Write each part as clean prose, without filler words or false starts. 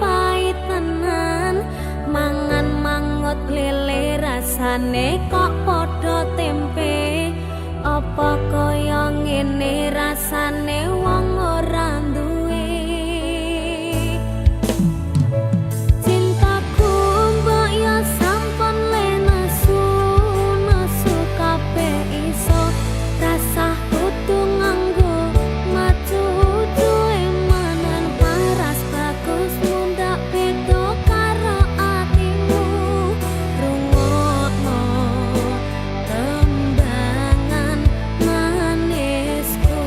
pahit tenan mangan mangut lele rasane kok padha tempe apa kaya ngene rasane wong ora duwe cintaku mbok ya sampun lenesu nesu kabeh iso rasa kudu nganggo maju duwe manan paras bagus mundak beda karo atimu rungokno tembangan manisku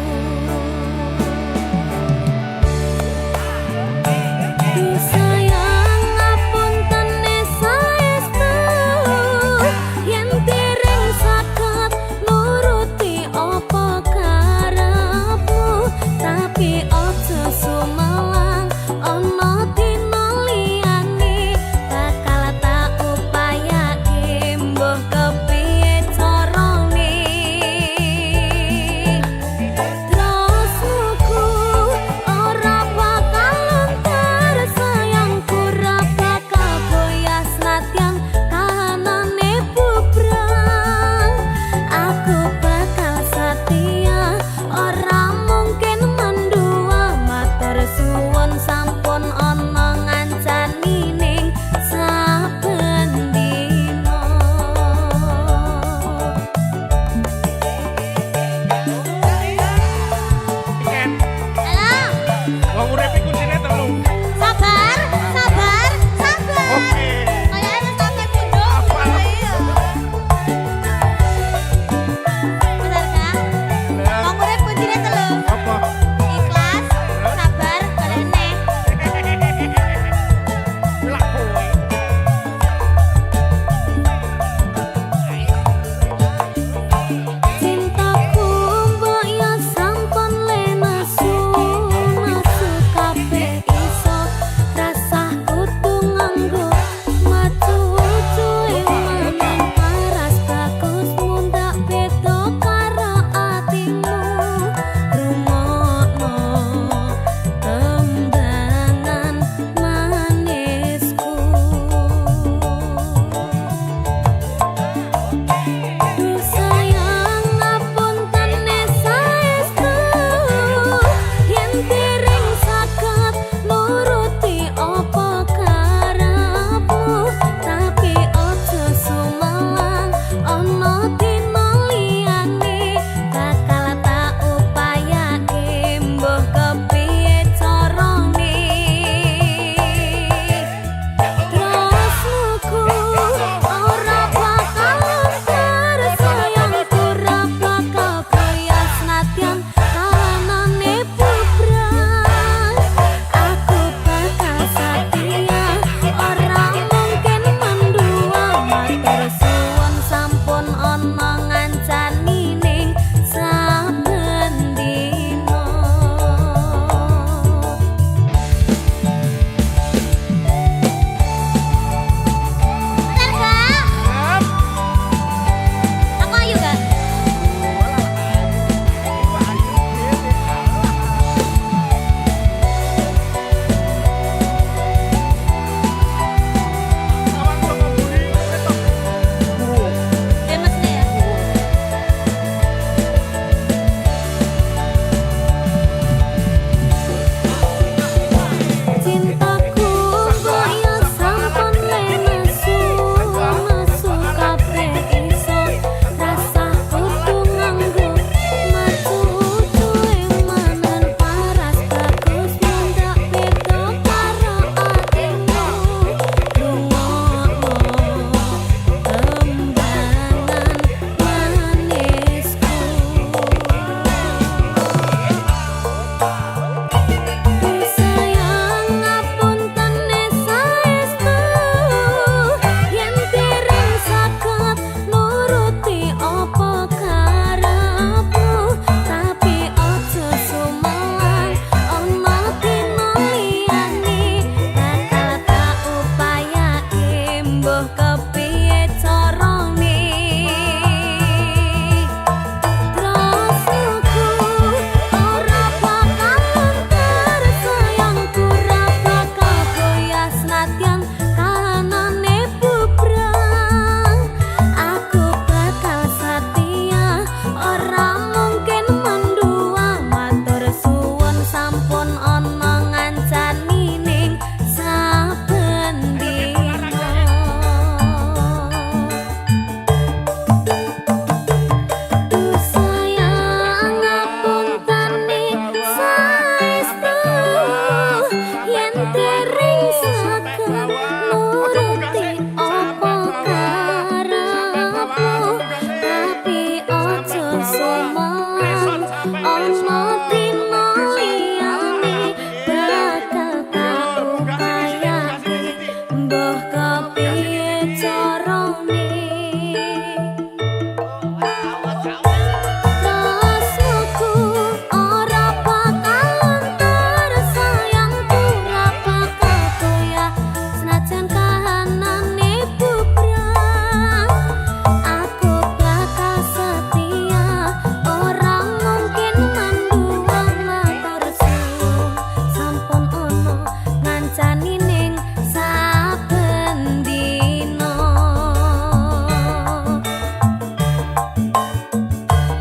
ngancani ning saben dina.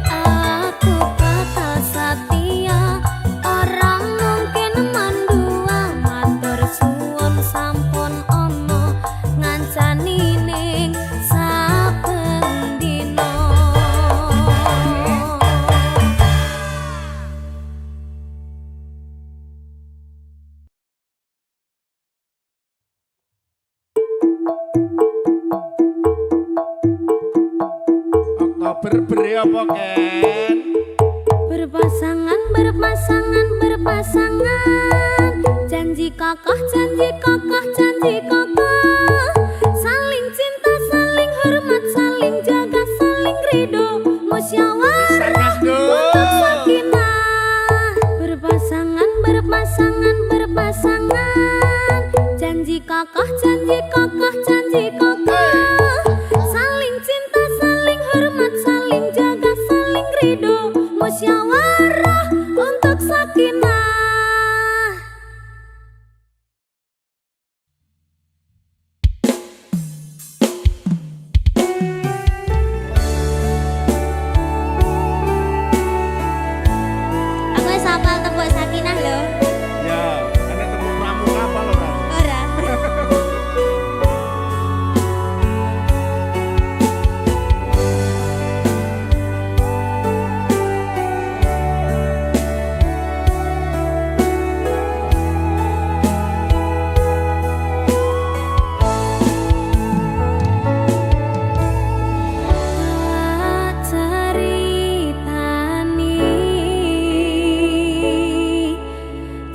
Aku bakal setia, ora mungkin mandua. Matur suwun sampun ana ngancani ning saben dina. Oktober beri apa Ken? Berpasangan, berpasangan, berpasangan. Janji kokoh, janji kokoh, janji kokoh. Saling cinta, saling hormat, saling jaga, saling ridho, musyawarah untuk sakinah. Berpasangan, berpasangan, berpasangan. Janji kokoh, janji kokoh, janji kokoh. Saling cinta, saling hormat, saling jaga, saling ridho, musyawarah untuk sakinah. Aku wis hafal tembok sakinah lho. Ya, ana temu pramu apa lho ora? Ora.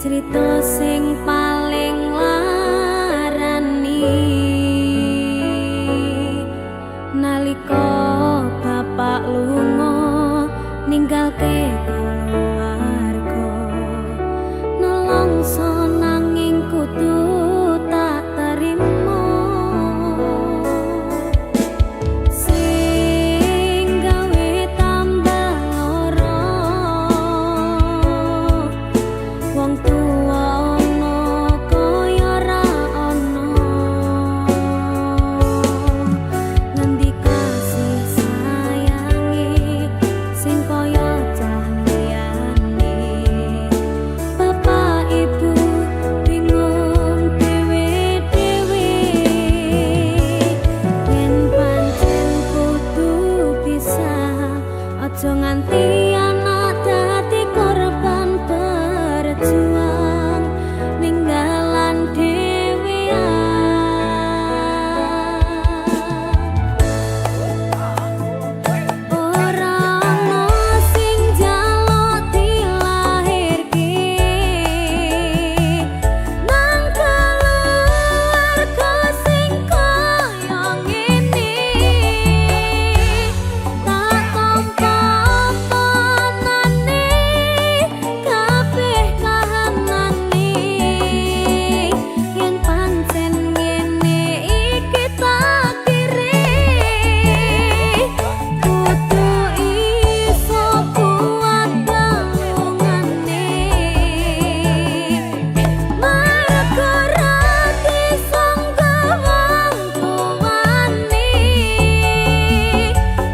Cerita sing paling larani nalika bapak lunga ninggalke keluarga, nelongso nanging kudu tak terima. Sing gawe tambah lara, wong tuwa ana kaya ra ana. Ngendi kasih sayange sing kaya cah liyane. Bapak ibu bingung dhewe-dhewe, yen pancen kudu pisah, aja nganti anak dadi korban berjuang ninggalan dhewean. Ora ana sing njaluk dilahirke nang keluarga sing kaya ngene. Tak tampa panane kabeh kahanane, yen pancen ngene iki takdire. Kudu iso kuat galungane, mergo ra disangga wong tuwane.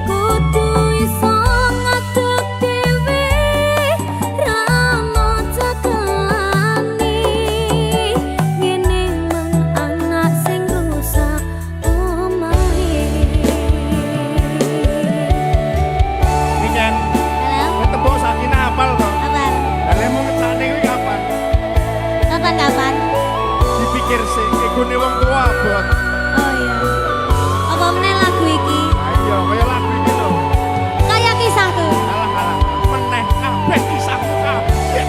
Kudu iso ngadeg dhewe, ra ono cekelane. Ngene men anak sing rusak omahe. Iki Ken, Halo, tembok sakinah apal to? kabar? Lah mau ngecane kuwi kapan? Kapan-kapan? Dipikir sih, igune wong tua abot. Oh iya. Apa meneh lagu iki? Ayo, kaya lagu iki lho. Kayak kisahku. Alah, meneh kabeh kisahmu kabeh.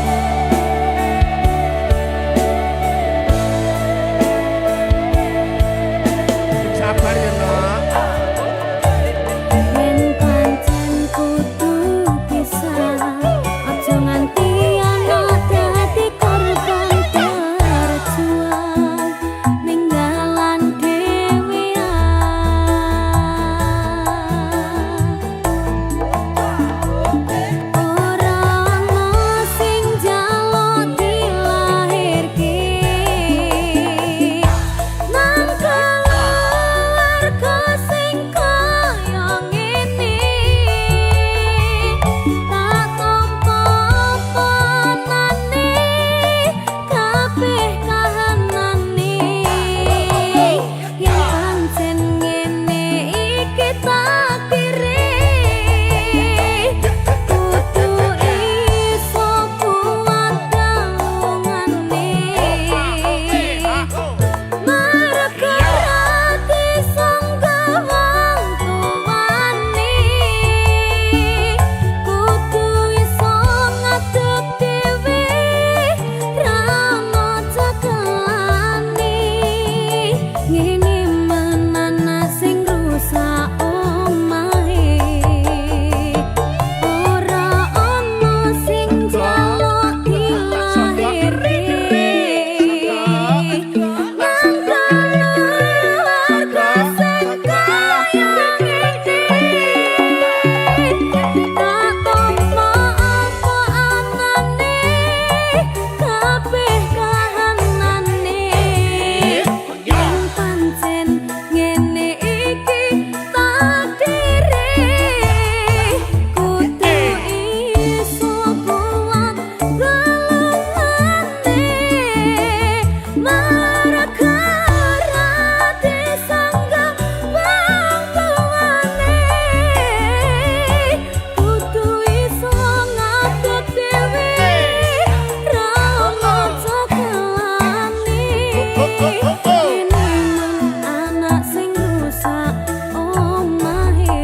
Sabar ya, Nak. Yen pancen kudu pisah, aja nganti anak dadi korban berjuang ninggalan dhewean. Omahe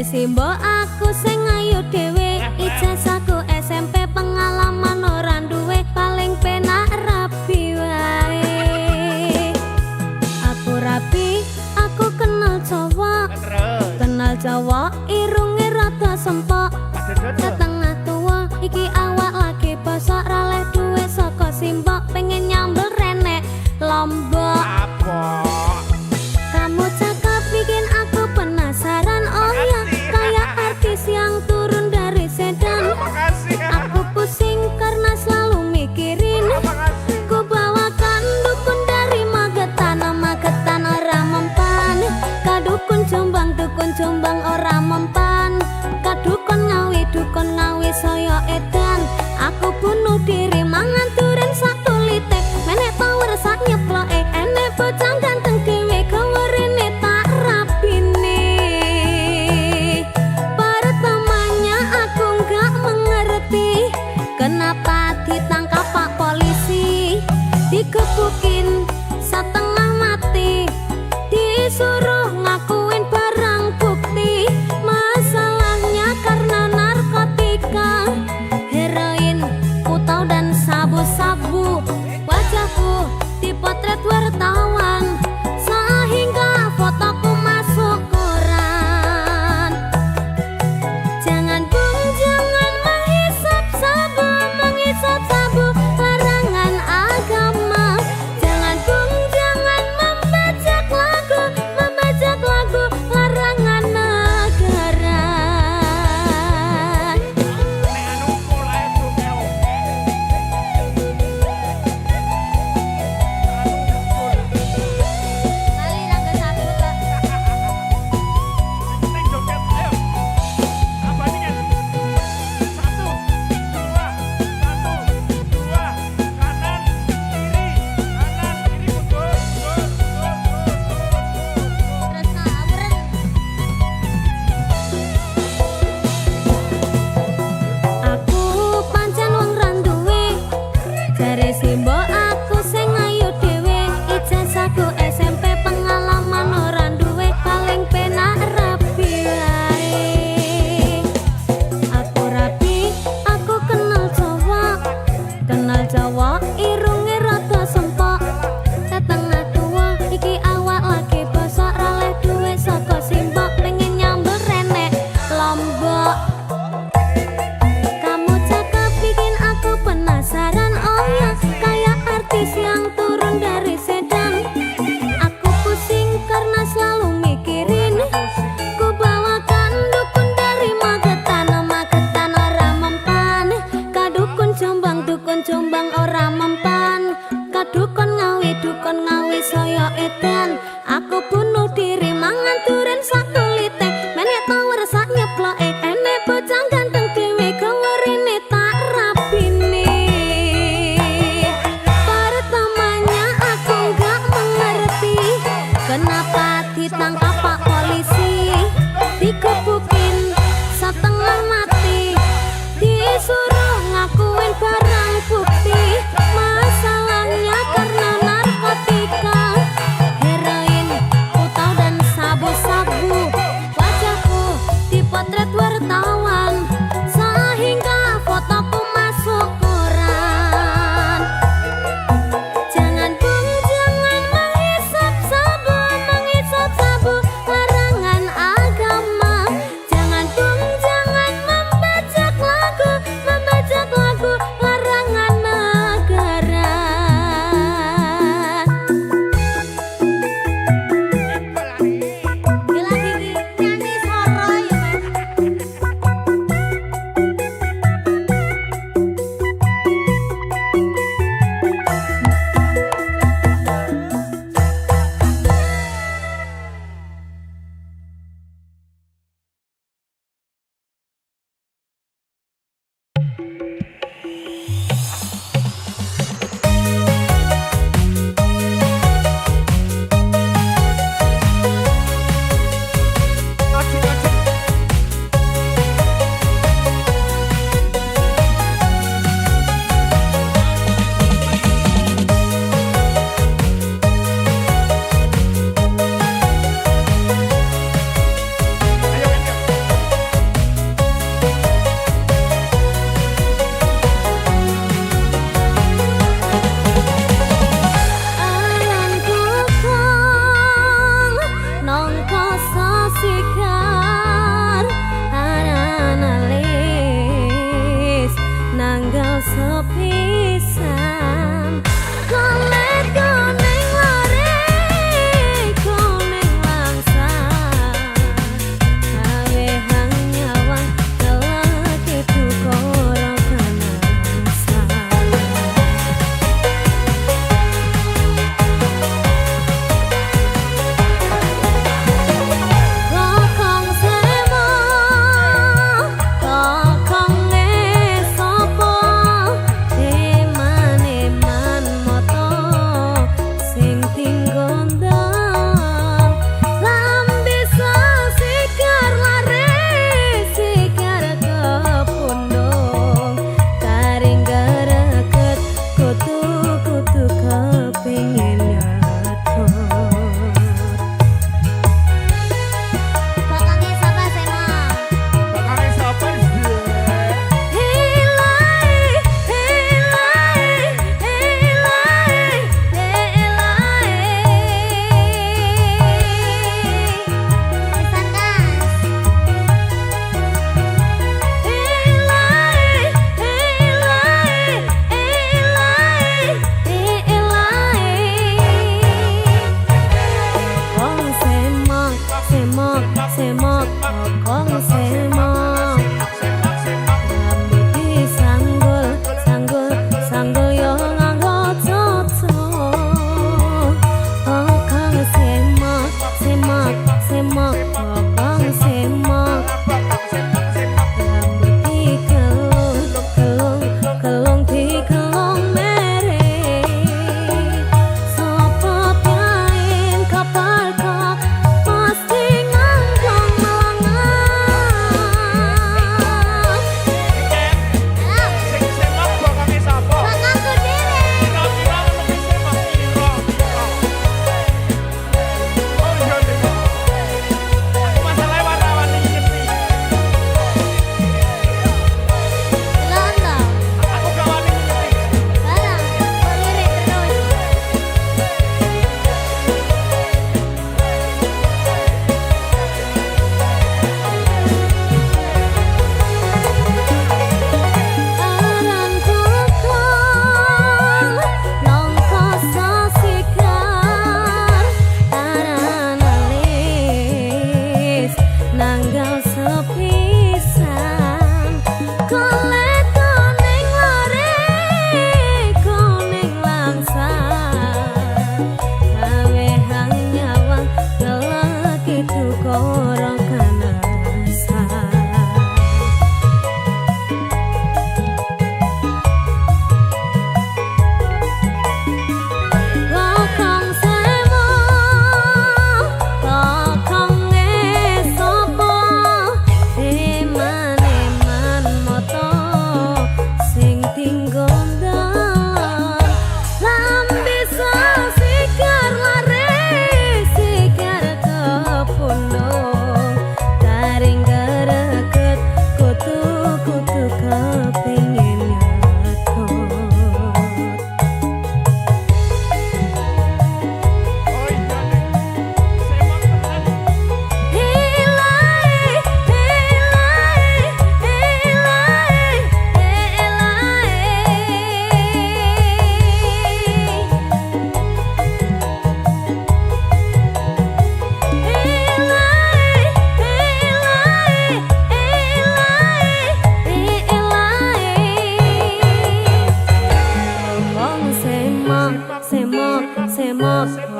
Simbok aku sing ayu dhewe, ijazahku SMP pengalaman ora duwe, paling penak rabi wae. Aku rabi, aku kenal Jawa, irunge rada sempok, setengah tua, iki awak lagi bosok, raleh duwe saka simbok, pengen nyambel renek Lombok. Kamu cakep bikin aku penasaran, oh ya, kayak artis yang turun dari sedan. Aku Kenapa ditangkap Pak Polisi? Digebukin setengah mati, disuruh ngakuin barang bukti. Masalahnya karena narkotika, heroin, putau dan sabu-sabu. Wajahku dipotret wartawan sehingga fotoku masuk koran. Jangan bung, jangan menghisap sabu, larangan agama. Jangan bung, jangan membajak lagu, larangan negara. Nek anu mulai dunia Kali rangga satu Kak. Neng joget, ayo. Apa ini kan? 1, 2, 1, 2, kanan, kiri, betul. Terus ngawuren. Aku pancen wong randuwe, jare simbok aku sing ayu dhewe. Ijazahku SMP, pengalaman ora duwe, paling penak rapi wae. Aku rapi, aku kenal Jawa, irunge rada sempok. Setengah tua, iki awak lagi bosok, raleh duwe saka simbok, pengen nyambel renek Lombok. Kamu cakep bikin aku penasaran, oh ya, kayak artis yang turun dari sedan. Aku pusing karena selalu mikirin, ku bawakan dukun dari Magetan ora mempan. Kadukun Jombang ora mempan. Kadukun ngawi saya edan. Aku bunuh diri mangan duren sak kulite, menek tower sak nyeploke, enek bocah ganteng dhewe gawerine tak rapine. Pertamanya aku nggak mengerti kenapa ditangkap Pak Polisi, digebukin setengah mati, disuruh ngakuin barang bukti. Masalahnya karena narkotika, heroin, putau dan sabu-sabu.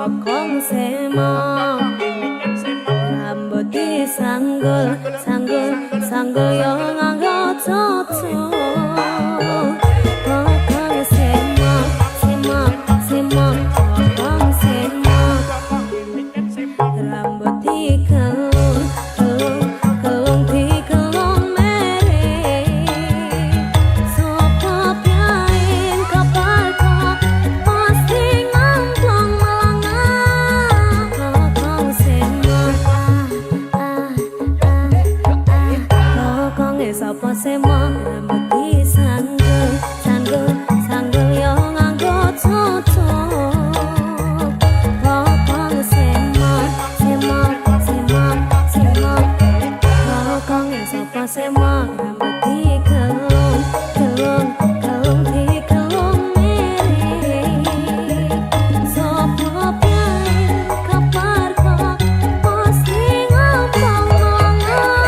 kokong semong rambut disanggul sanggul sanggul yo nganggo cucu kokong semong semong semong kokong semong rambut dikelung kelung kelung dikelung mere sopo piain kaparko pasti ngomplong melangah kokong semong kokong sopo semong rambut disanggul sanggul sanggul yo nganggo cucu kokong semong semong semong semong kokong sopo semong rambut dikelung kelung kelung dikelung mere sopo piain kaparko pasti ngomong melangah.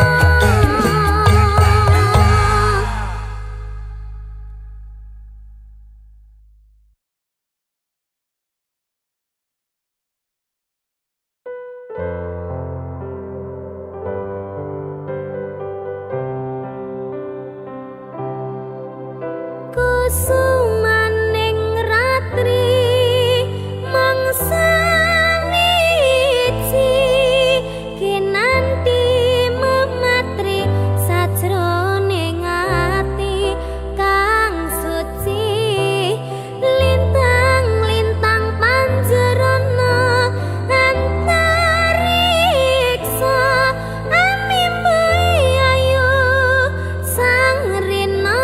Kusumaning ratri mangsane iji kinanti mematri sajroning ati kang suci lintang-lintang panjerana antariksa amimbai ayu sang rina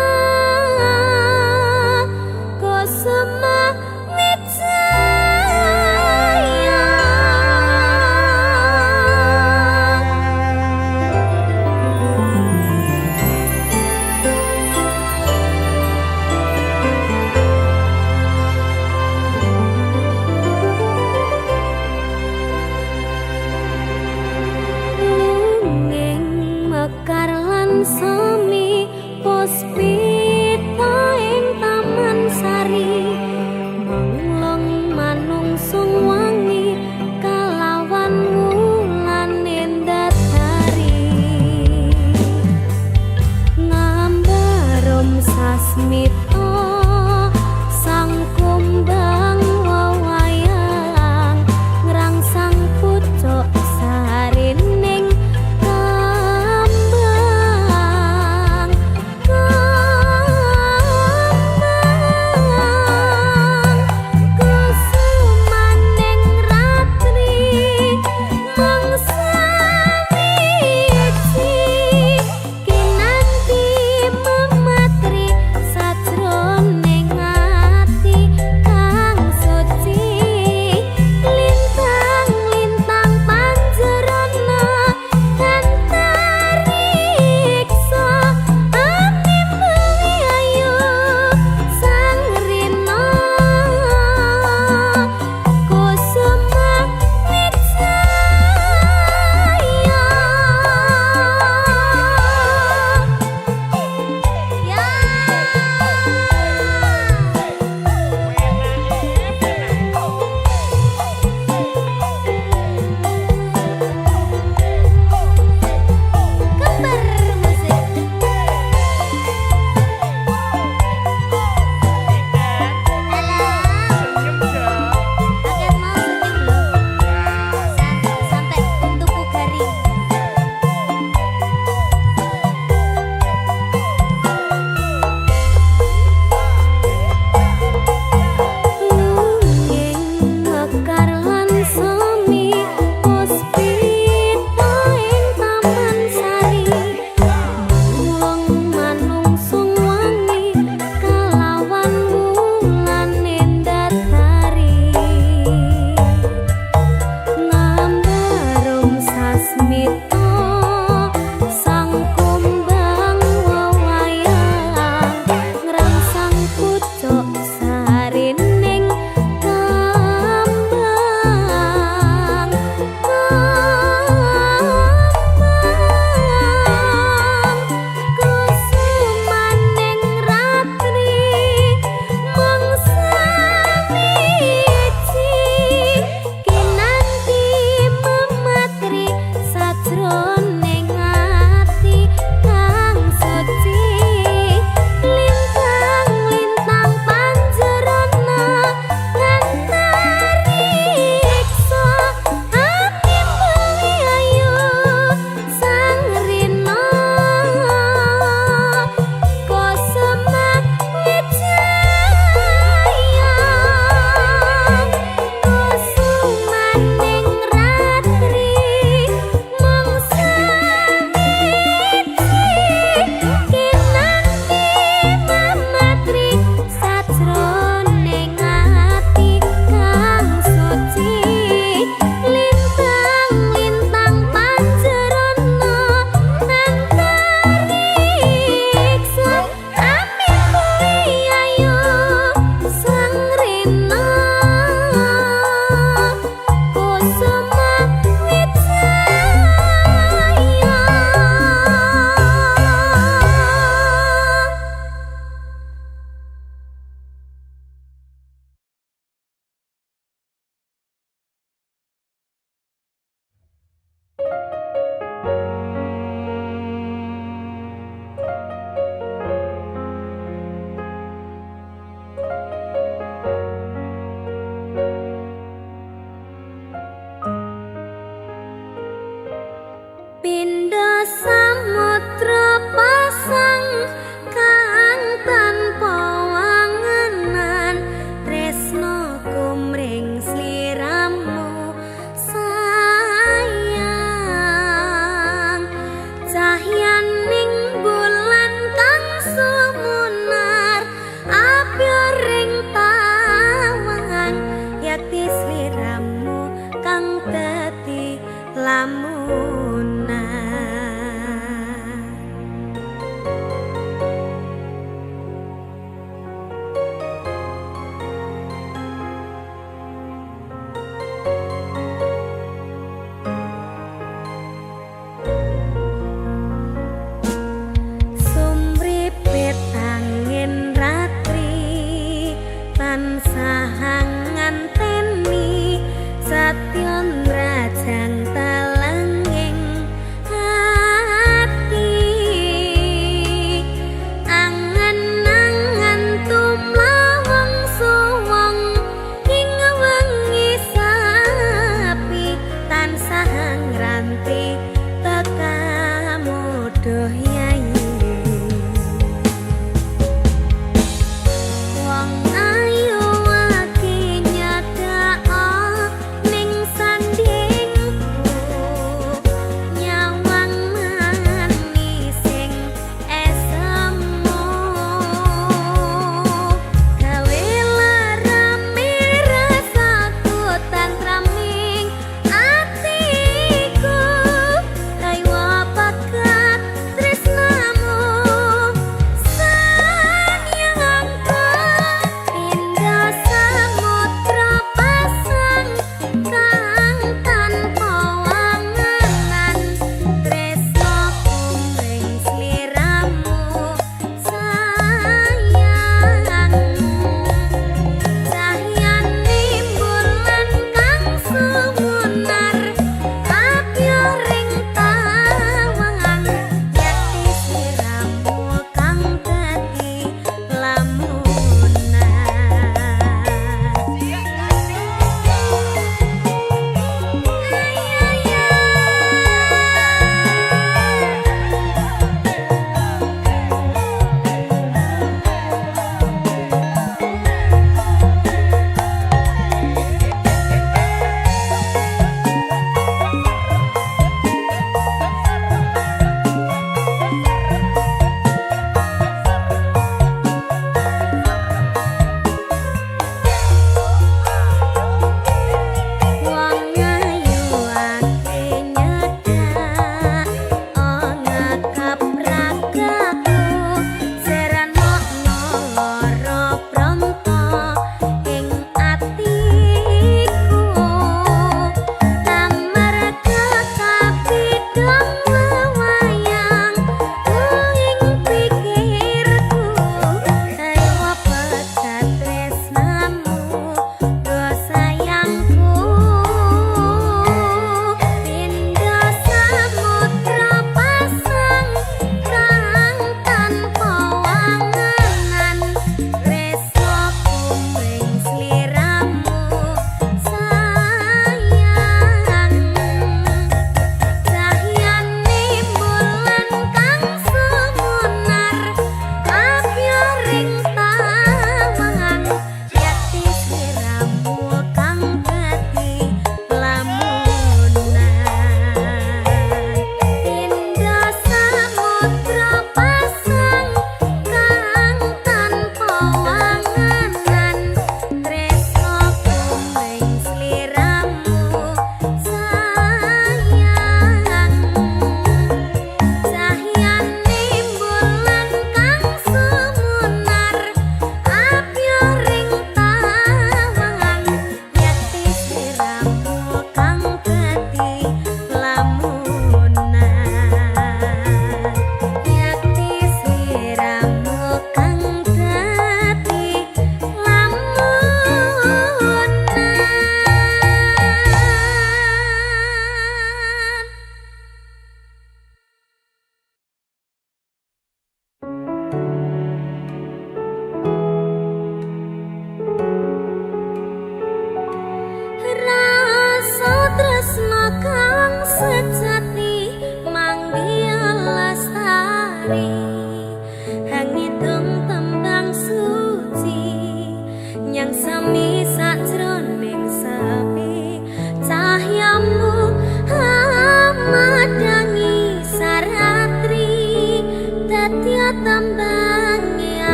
Pindha samudra pasang kang tanpa wangenan tresno kumring sliramu sayang.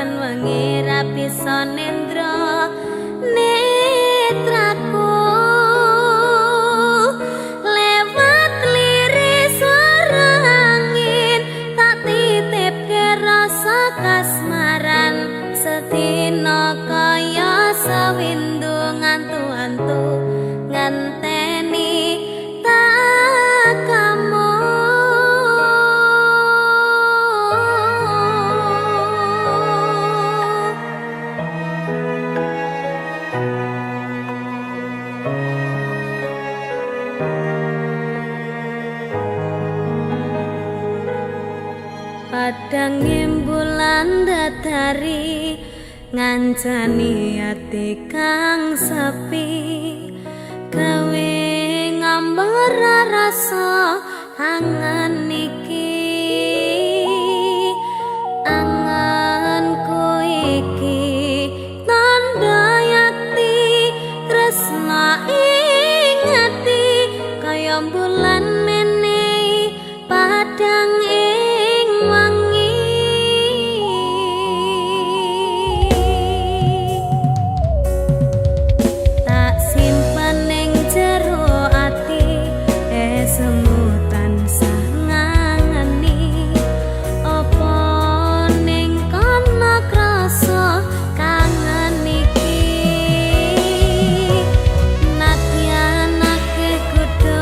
saben wengi ra bisa nendra netraku lewat liris swara angin tak titipke rasa kasmaran sedina kaya sawindu ngantu-antu ngenteni tak kamu. Padang bulan datari ngancani ati kang sepi gawe ngambar rasa angan iki anganku iki tanda yakti tresna ing ati kaya bulan menehi padang ing wangi tak simpen ning jero ati semu tansah ngangeni apa ning kana krasa kangen iki nadyan akeh kudu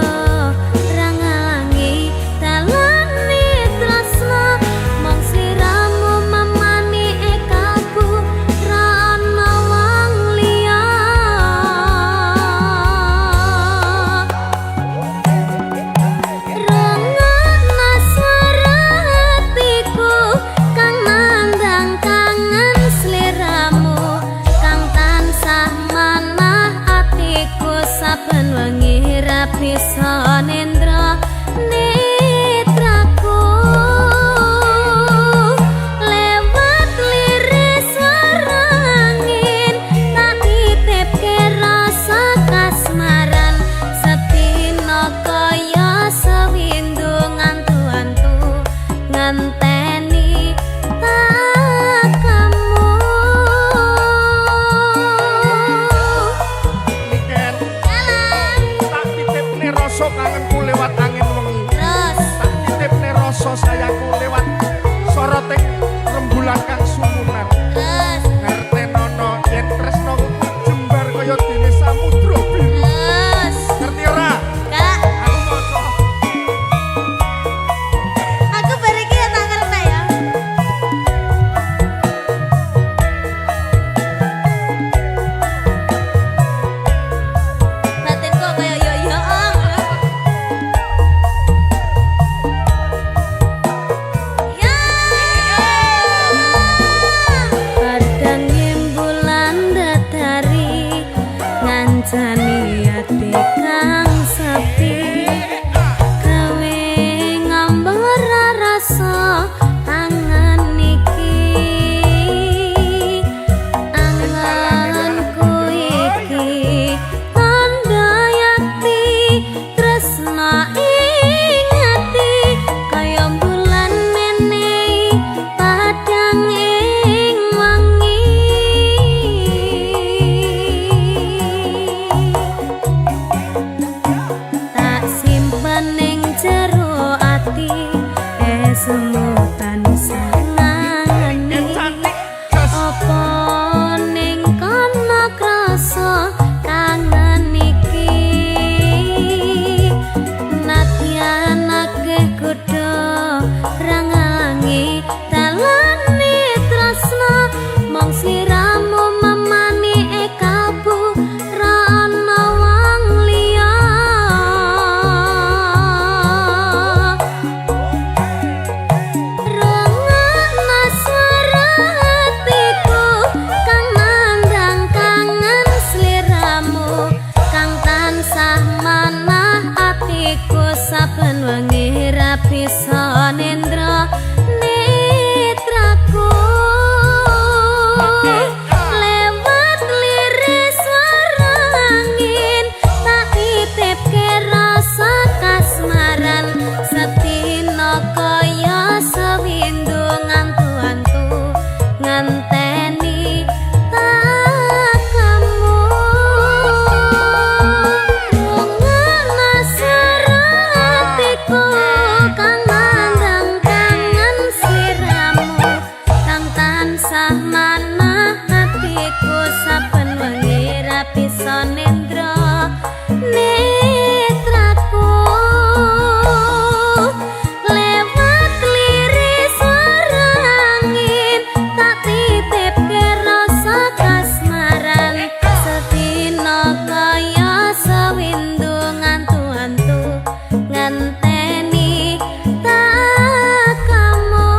rangalangi dalane tresna mong sliramu mamani ekaku ra ana wong liya rungokna swara hatiku kang nandang kangen sliramu kang tansah manah atiku saben wengi ra bisa nendra netraku lewat liris swara angin tak titipke rasa kasmaran sedina kaya sewindu ngantu-antu ngenteni tak kamu. Niken Jalan tak titipne rasa rasa nendra netraku lewat liris suara angin tak titip ke rasa kasmaran sedina kaya sewindu ngantu-antu ngenteni tak kamu.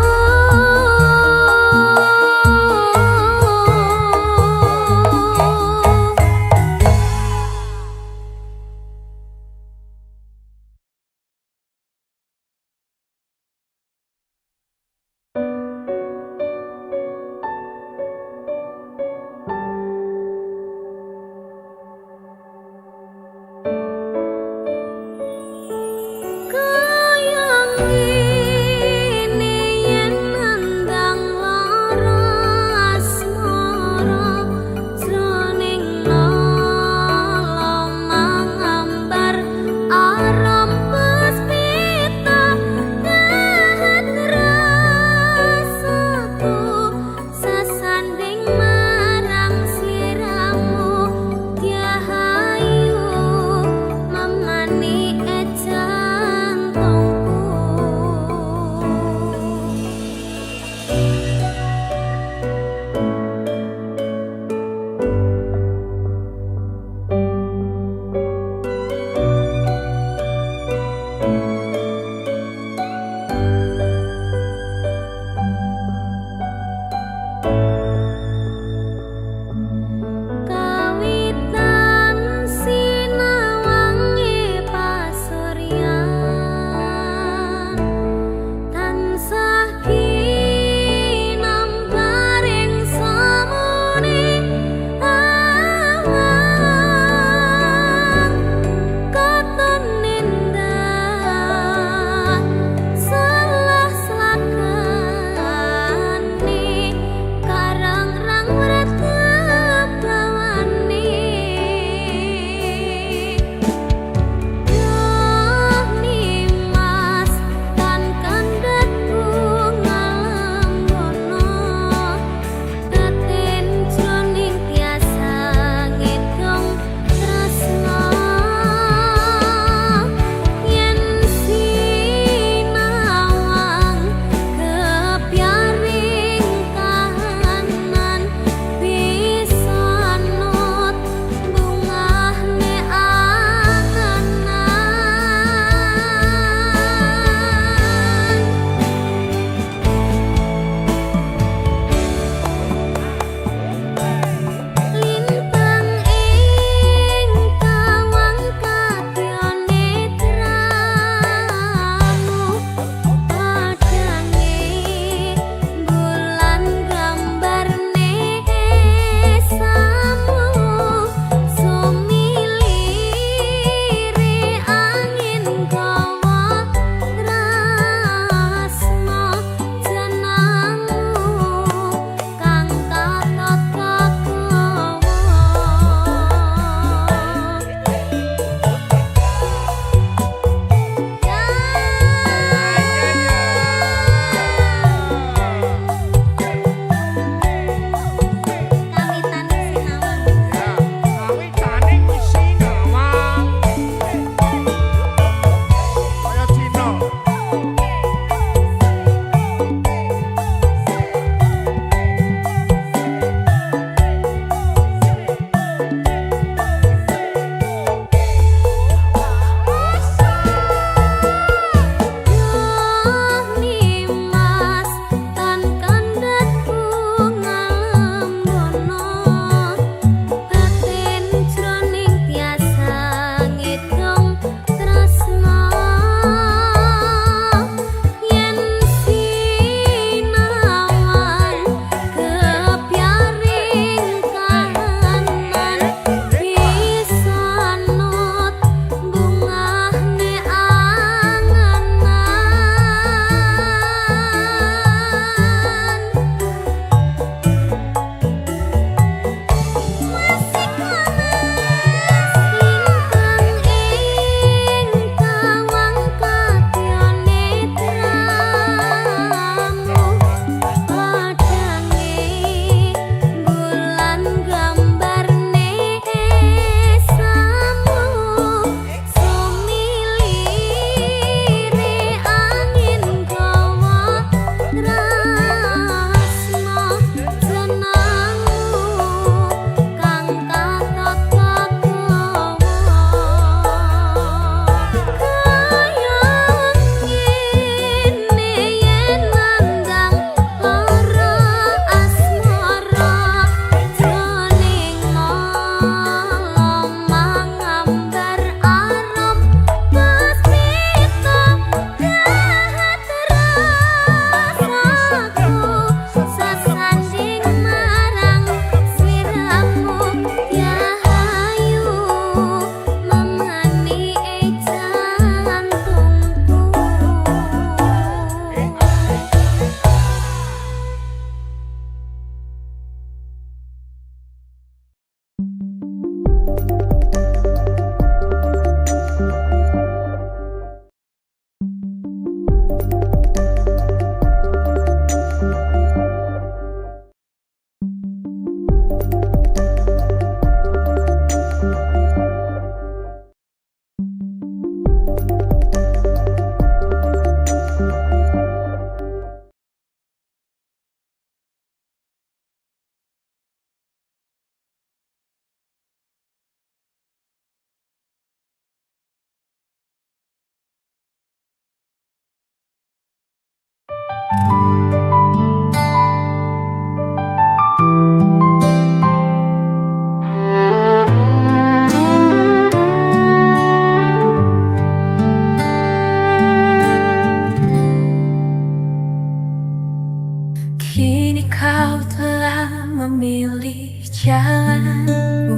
Kini kau telah memilih jalanmu,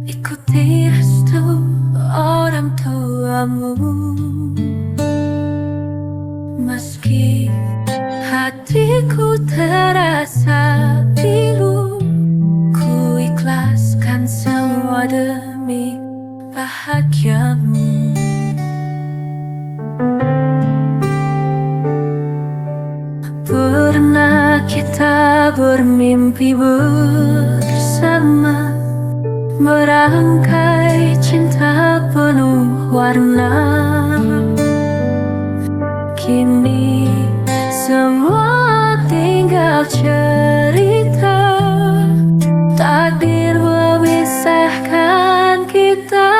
ikuti restu orang tuamu. Meski hatiku terasa pilu, ku ikhlaskan semua demi bahagiamu. Pernah kita bermimpi bersama, merangkai cinta penuh warna. Kini semua tinggal cerita, takdir memisahkan kita.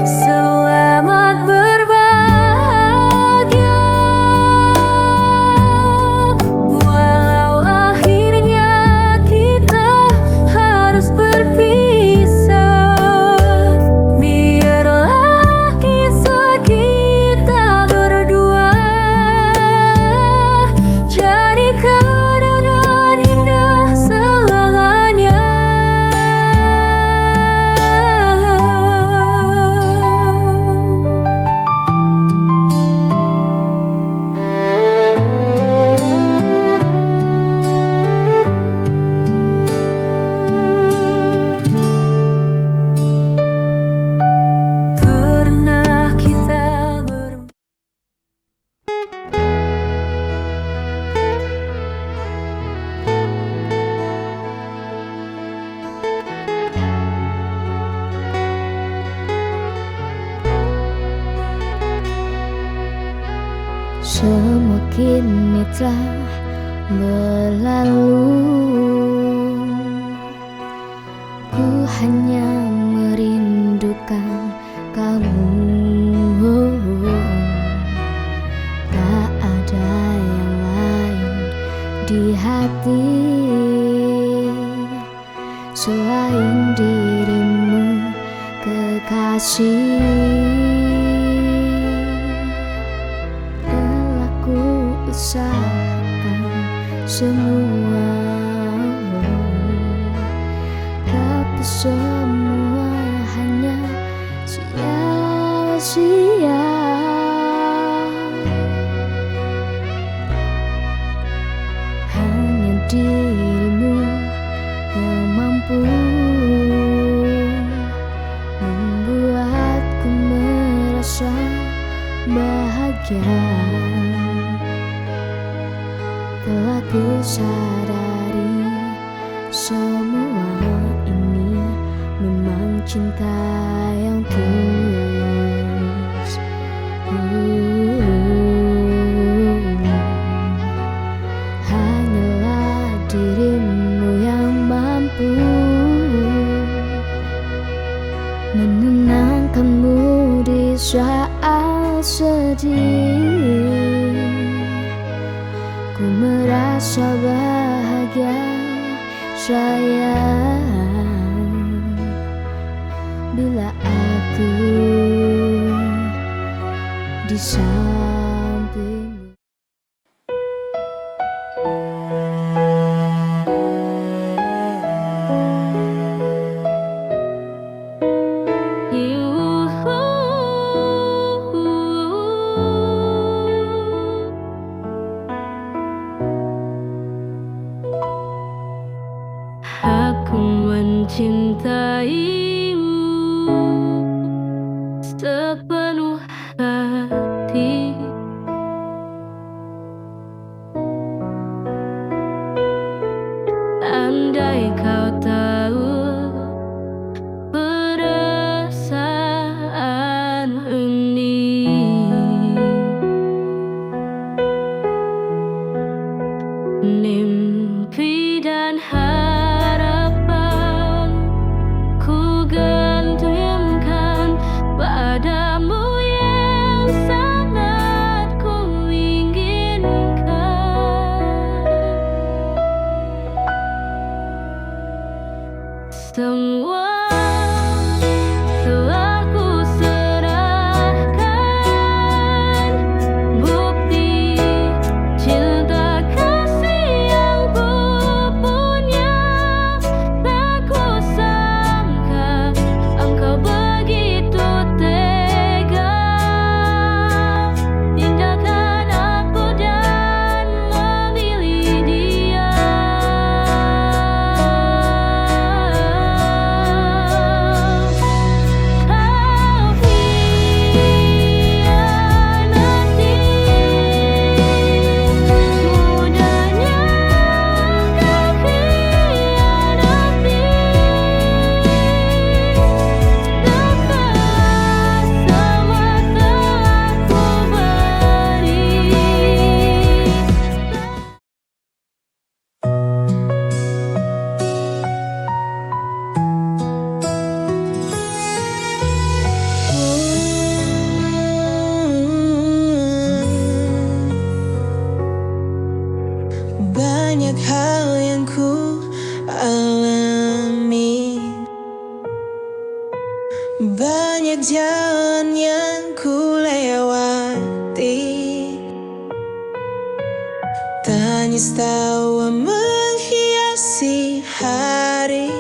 Selamat berbahagia, walau akhirnya kita harus berpisah. Biarlah kisah kita berdua jadi kenangan indah selamanya. Pernah kita semua kini telah berlalu, ku hanya merindukan kamu. Tak ada yang lain di hati selain dirimu, kekasih. Telah ku usahakan semua, tapi semua hanya sia-sia. Hanya dirimu yang mampu membuatku merasa bahagia. Telah ku sadari semua ini memang cinta yang tulus. Hanyalah dirimu yang mampu menenangkanmu di saat sedih. Ku merasa bahagia sayang bila aku di sampingmu. mencintaimu sepenuh hati. Andai kau tahu perasaan ini, mimpi dan harapan ku gantungkan padamu yang sangat ku inginkan. Semua telah ku serahkan, bukti cinta kasih yang ku punya. Tak ku sangka engkau begitu tega tinggalkan aku dan memilih dia. Banyak hal yang ku alami, banyak jalan yang ku lewati. Tangis tawa menghiasi hari,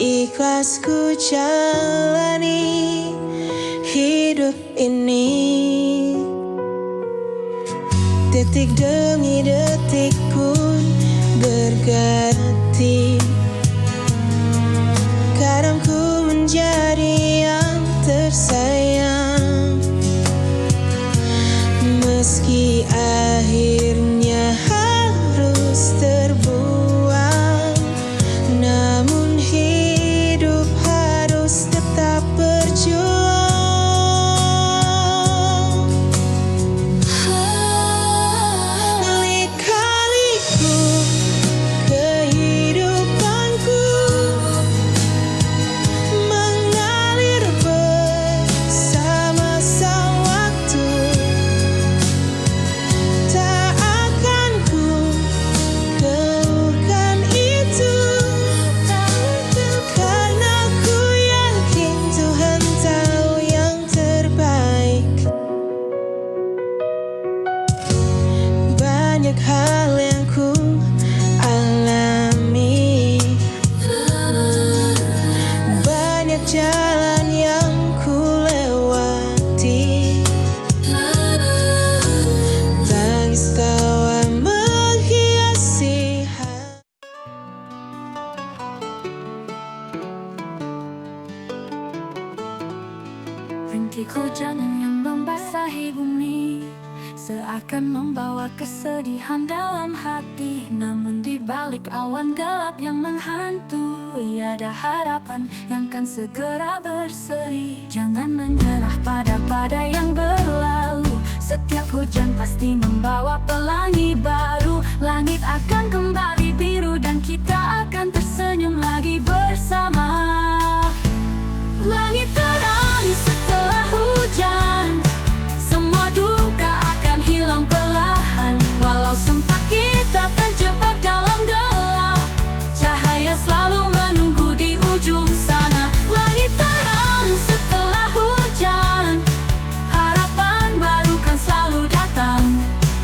ikhlas ku jalani hidup ini. Detik demi detik pun berganti, kadang ku menjadi yang tersayang. Meski akhirnya harus terbuang, namun hidup harus tetap berjuang. Banyak hal yang ku alami, banyak jalan yang ku lewati. Tangis tawa menghiasi hati. Rintik hujan yang membasahi bumi, seakan membawa kesedihan dalam hati. Namun di balik awan gelap yang menghantui, ada harapan yang kan segera berseri. Jangan menyerah pada badai yang berlalu, setiap hujan pasti membawa pelangi baru. Langit akan kembali biru dan kita akan tersenyum lagi bersama. Langit terang setelah hujan, semua duka akan hilang perlahan. Walau sempat kita terjebak dalam gelap, cahaya selalu menunggu di ujung sana. Langit terang setelah hujan, harapan baru kan selalu datang.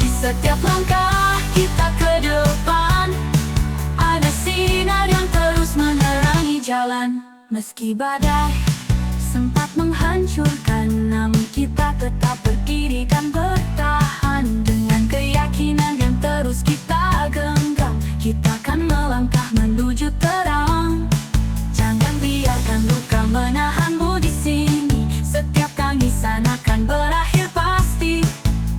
Di setiap langkah kita ke depan, ada sinar yang terus menerangi jalan. Meski badai sempat menghancurkan, namun kita tetap berdiri dan bertahan. Dengan keyakinan yang terus kita genggam, kita akan melangkah menuju terang. biarkan luka menahanmu di sini. Setiap tangisan akan berakhir pasti.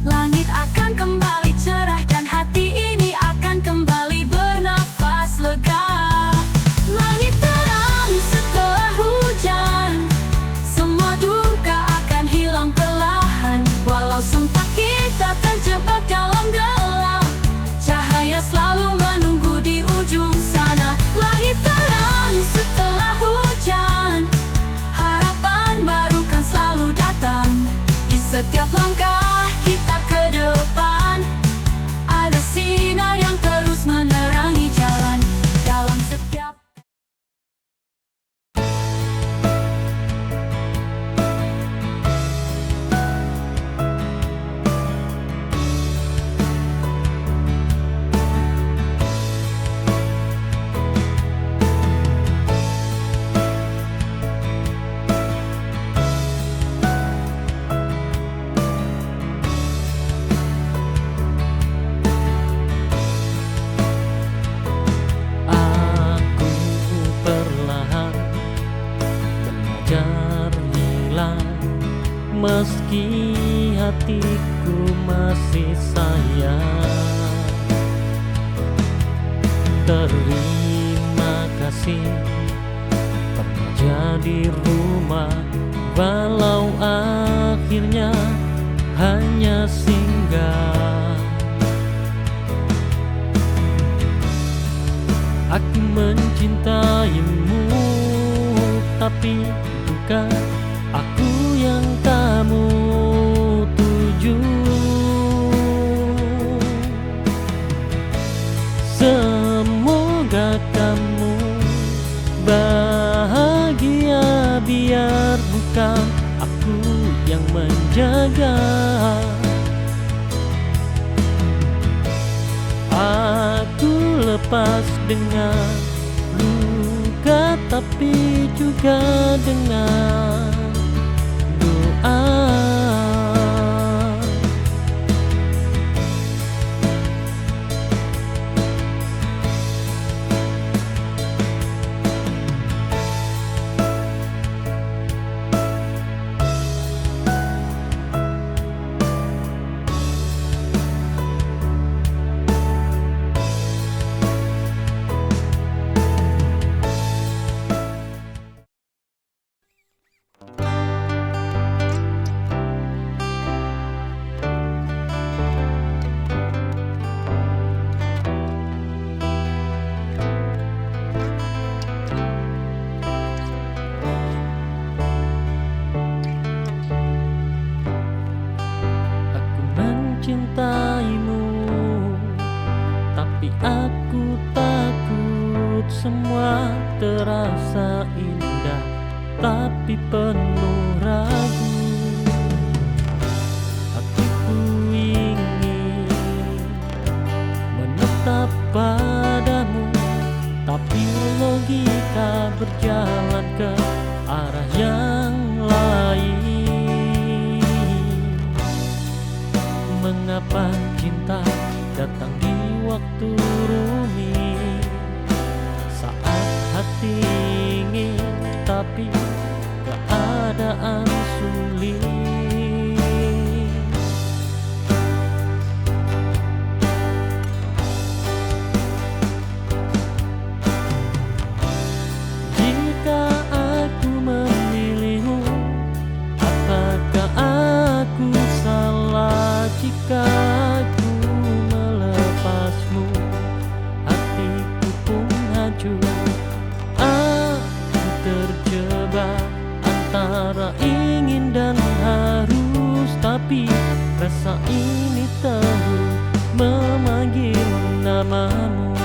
Langit akan kembali cerah dan hati ini akan kembali bernafas lega. Langit terang setelah hujan, semua duka akan hilang perlahan. Walau sempat kita terjebak dalam gelap, cahaya selalu menunggu di ujung sana. Langit terang setelah hujan, harapan baru kan selalu datang. Di setiap langkah kita ke depan, ada sinar yang terus menerangi jalan. Dalam setiap Aku perlahan belajar hilang, meski hatiku masih sayang. Terima kasih pernah jadi rumah, walau akhirnya hanya singgah. Aku mencintaimu, tapi bukan aku yang kamu tuju. Semoga kamu bahagia, biar bukan aku yang menjaga. Aku lepas dengan luka, tapi juga dengan doa. Mencintaimu, tapi aku takut semua terasa indah, tapi penuh ragu. Hatiku ingin menetap padamu, tapi logika berjalan ke arah yang lain. Mengapa cinta datang di waktu rumit, saat hati ingin tapi keadaan sulit. Jika aku memilihmu, apakah aku salah jika aku melepasmu? Hatiku pun hancur, aku terjebak antara ingin dan harus, tapi rasa ini terus memanggil namamu.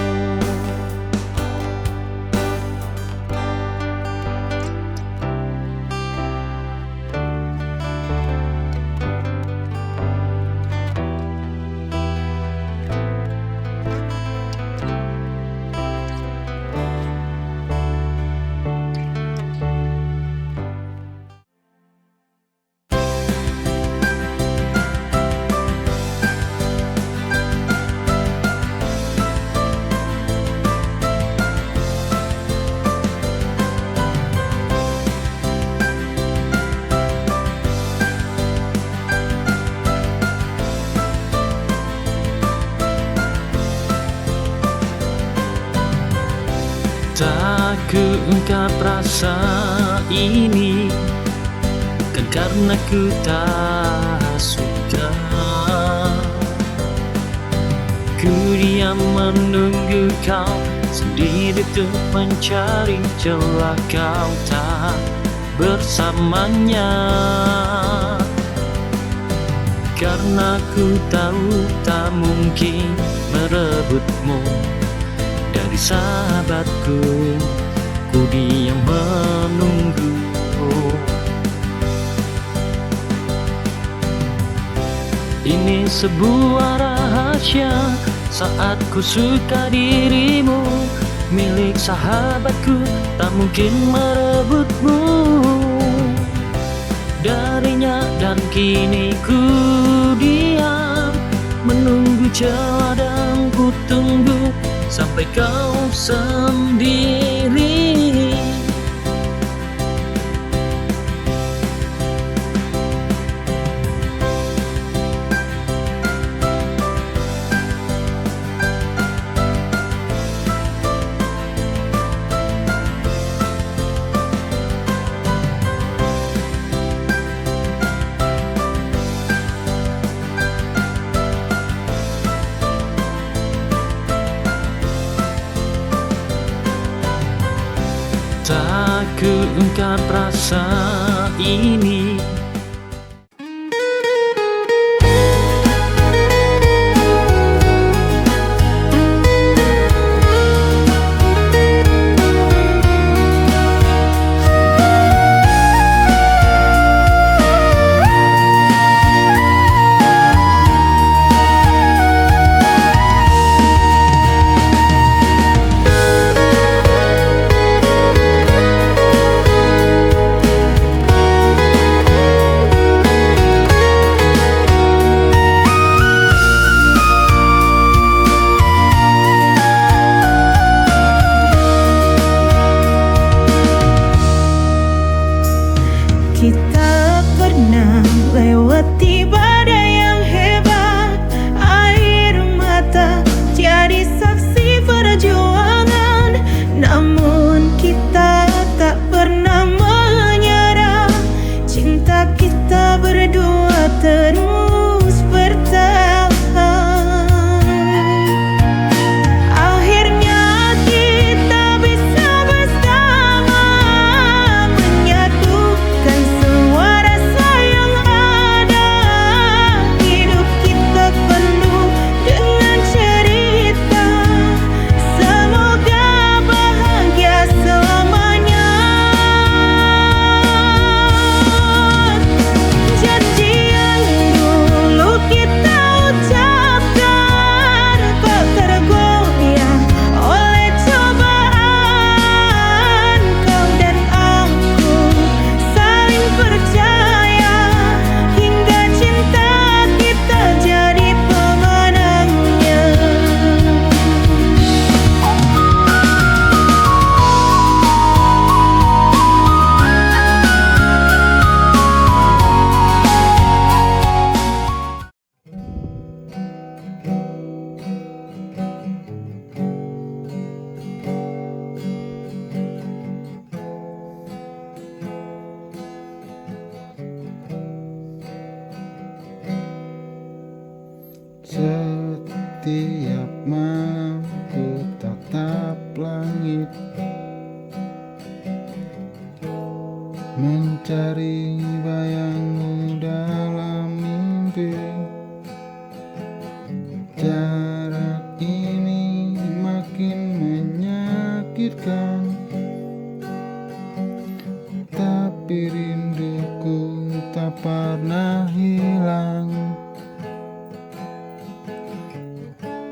Tak kuungkap rasa ini bukan karena ku tak suka. Ku diam menunggu kau sendiri untuk mencari celah kau tak bersamanya. Karena ku tahu tak mungkin merebutmu dari sahabatku, ku diam menunggu. Ini sebuah rahasia saat ku suka dirimu, milik sahabatku tak mungkin merebutmu darinya. Dan kini ku diam menunggu celah dan ku tunggu sampai kau sendiri. Tak kuungkap rasa ini. Kita pernah lewati badai yang hebat, air mata jadi saksi perjuangan. Namun kita tak pernah menyerah, cinta kita berdua terus bertahan. Akhirnya kita bisa bersama menyatukan semua rasa yang ada. Hidup kita penuh dengan cerita, semoga bahagia selamanya. Janji yang dulu kita ucapkan tak tergoyah oleh cobaan. Kau dan aku saling percaya hingga cinta kita jadi pemenangnya. Setiap malam ku tatap langit, mencari bayangmu dalam mimpi. Jarak ini makin menyakitkan, tapi rinduku tak pernah hilang.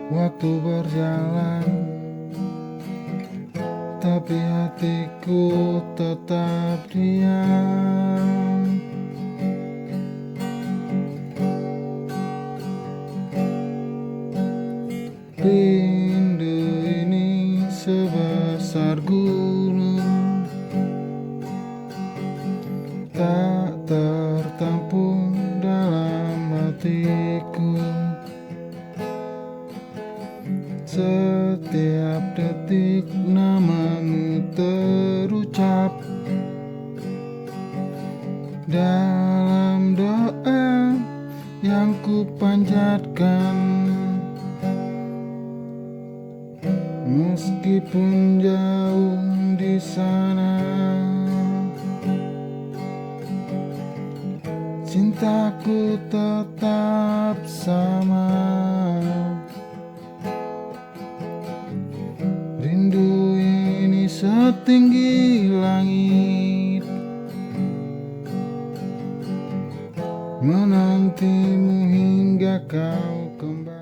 Waktu berjalan, tapi hatiku tetap diam. Rindu ini sebesar gunung, tak tertampung dalam hatiku. Setiap detik namamu terucap dalam doa yang ku panjatkan. Meskipun jauh di sana, cintaku tetap sama. Rindu ini setinggi langit, menantimu hingga kau kembali.